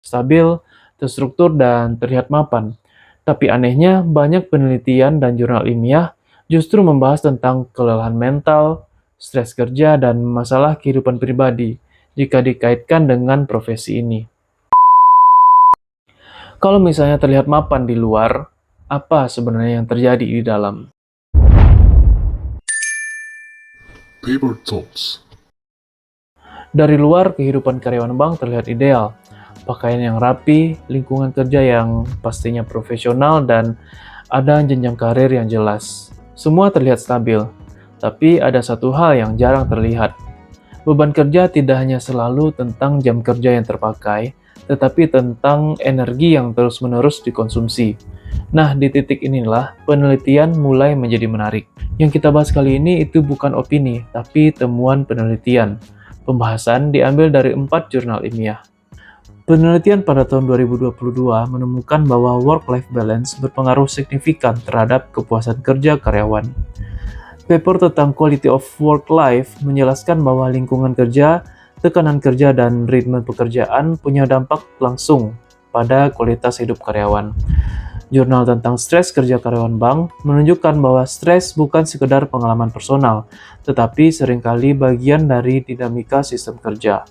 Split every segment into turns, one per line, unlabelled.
stabil, terstruktur, dan terlihat mapan. Tapi anehnya, banyak penelitian dan jurnal ilmiah justru membahas tentang kelelahan mental, stres kerja, dan masalah kehidupan pribadi jika dikaitkan dengan profesi ini. Kalau misalnya terlihat mapan di luar, apa sebenarnya yang terjadi di dalam?
Paper Talks.
Dari luar, kehidupan karyawan bank terlihat ideal. Pakaian yang rapi, lingkungan kerja yang pastinya profesional, dan ada jenjang karir yang jelas. Semua terlihat stabil, tapi ada satu hal yang jarang terlihat. Beban kerja tidak hanya selalu tentang jam kerja yang terpakai, tetapi tentang energi yang terus-menerus dikonsumsi. Nah, di titik inilah penelitian mulai menjadi menarik. Yang kita bahas kali ini itu bukan opini, tapi temuan penelitian. Pembahasan diambil dari 4 jurnal ilmiah. Penelitian pada tahun 2022 menemukan bahwa work-life balance berpengaruh signifikan terhadap kepuasan kerja karyawan. Paper tentang quality of work life menjelaskan bahwa lingkungan kerja, tekanan kerja, dan ritme pekerjaan punya dampak langsung pada kualitas hidup karyawan. Jurnal tentang stres kerja karyawan bank menunjukkan bahwa stres bukan sekedar pengalaman personal, tetapi seringkali bagian dari dinamika sistem kerja.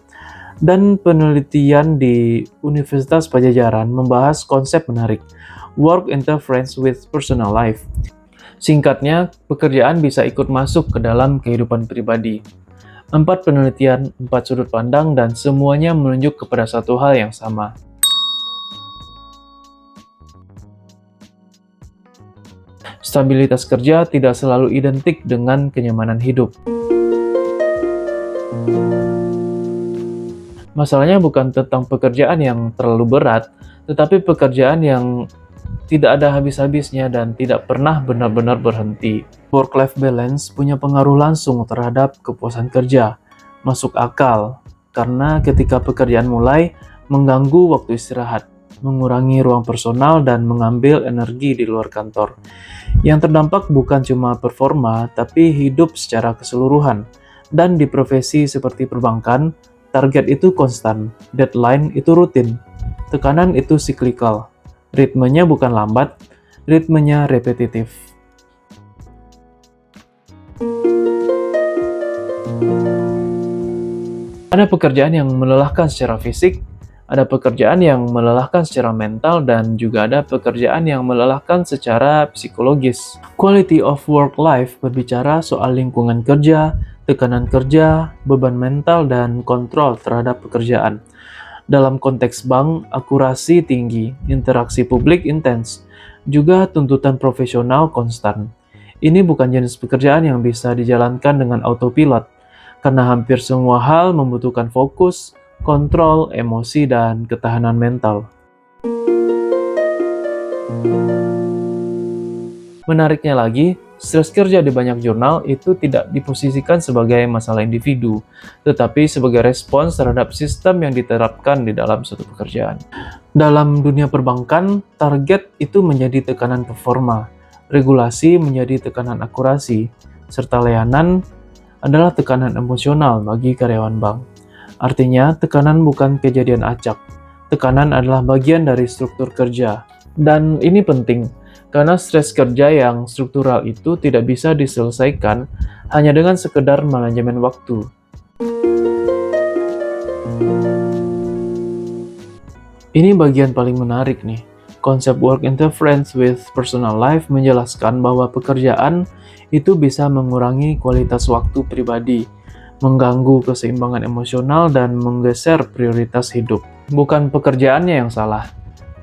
Dan penelitian di Universitas Pajajaran membahas konsep menarik, work interference with personal life. Singkatnya, pekerjaan bisa ikut masuk ke dalam kehidupan pribadi. 4 penelitian, 4 sudut pandang, dan semuanya menunjuk kepada satu hal yang sama. Stabilitas kerja tidak selalu identik dengan kenyamanan hidup. Masalahnya bukan tentang pekerjaan yang terlalu berat, tetapi pekerjaan yang tidak ada habis-habisnya dan tidak pernah benar-benar berhenti. Work-life balance punya pengaruh langsung terhadap kepuasan kerja. Masuk akal, karena ketika pekerjaan mulai mengganggu waktu istirahat, mengurangi ruang personal, dan mengambil energi di luar kantor. Yang terdampak bukan cuma performa, tapi hidup secara keseluruhan. Dan di profesi seperti perbankan, target itu konstan, deadline itu rutin, tekanan itu siklikal. Ritmenya bukan lambat, ritmenya repetitif. Ada pekerjaan yang melelahkan secara fisik, ada pekerjaan yang melelahkan secara mental, dan juga ada pekerjaan yang melelahkan secara psikologis. Quality of work life berbicara soal lingkungan kerja, tekanan kerja, beban mental, dan kontrol terhadap pekerjaan. Dalam konteks bank, akurasi tinggi, interaksi publik intens, juga tuntutan profesional konstan. Ini bukan jenis pekerjaan yang bisa dijalankan dengan autopilot, karena hampir semua hal membutuhkan fokus, kontrol, emosi, dan ketahanan mental. Menariknya lagi, stres kerja di banyak jurnal itu tidak diposisikan sebagai masalah individu, tetapi sebagai respons terhadap sistem yang diterapkan di dalam suatu pekerjaan. Dalam dunia perbankan, target itu menjadi tekanan performa, regulasi menjadi tekanan akurasi, serta layanan adalah tekanan emosional bagi karyawan bank. Artinya, tekanan bukan kejadian acak. Tekanan adalah bagian dari struktur kerja. Dan ini penting, karena stres kerja yang struktural itu tidak bisa diselesaikan hanya dengan sekedar manajemen waktu. Ini bagian paling menarik nih. Konsep work interference with personal life menjelaskan bahwa pekerjaan itu bisa mengurangi kualitas waktu pribadi, mengganggu keseimbangan emosional, dan menggeser prioritas hidup. Bukan pekerjaannya yang salah,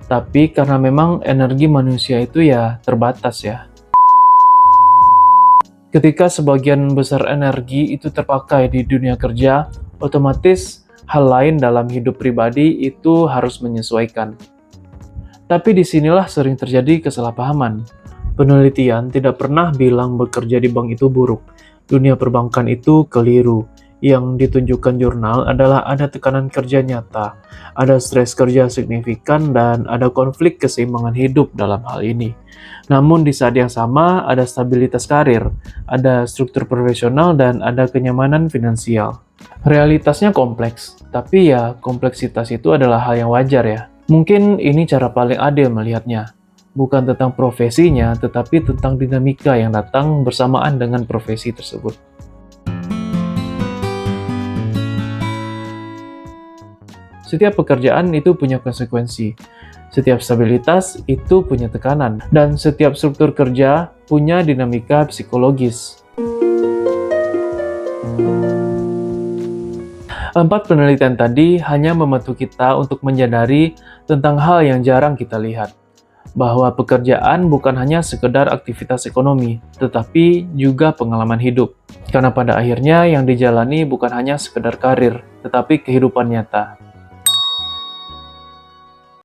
tapi karena memang energi manusia itu ya terbatas ya. Ketika sebagian besar energi itu terpakai di dunia kerja, otomatis hal lain dalam hidup pribadi itu harus menyesuaikan. Tapi disinilah sering terjadi kesalahpahaman. Penelitian tidak pernah bilang bekerja di bank itu buruk. Dunia perbankan itu keliru. Yang ditunjukkan jurnal adalah ada tekanan kerja nyata, ada stres kerja signifikan, dan ada konflik keseimbangan hidup dalam hal ini. Namun di saat yang sama ada stabilitas karir, ada struktur profesional, dan ada kenyamanan finansial. Realitasnya kompleks, tapi ya kompleksitas itu adalah hal yang wajar ya. Mungkin ini cara paling adil melihatnya. Bukan tentang profesinya, tetapi tentang dinamika yang datang bersamaan dengan profesi tersebut. Setiap pekerjaan itu punya konsekuensi, setiap stabilitas itu punya tekanan, dan setiap struktur kerja punya dinamika psikologis. 4 penelitian tadi hanya membantu kita untuk menyadari tentang hal yang jarang kita lihat, bahwa pekerjaan bukan hanya sekedar aktivitas ekonomi, tetapi juga pengalaman hidup. Karena pada akhirnya yang dijalani bukan hanya sekedar karir, tetapi kehidupan nyata.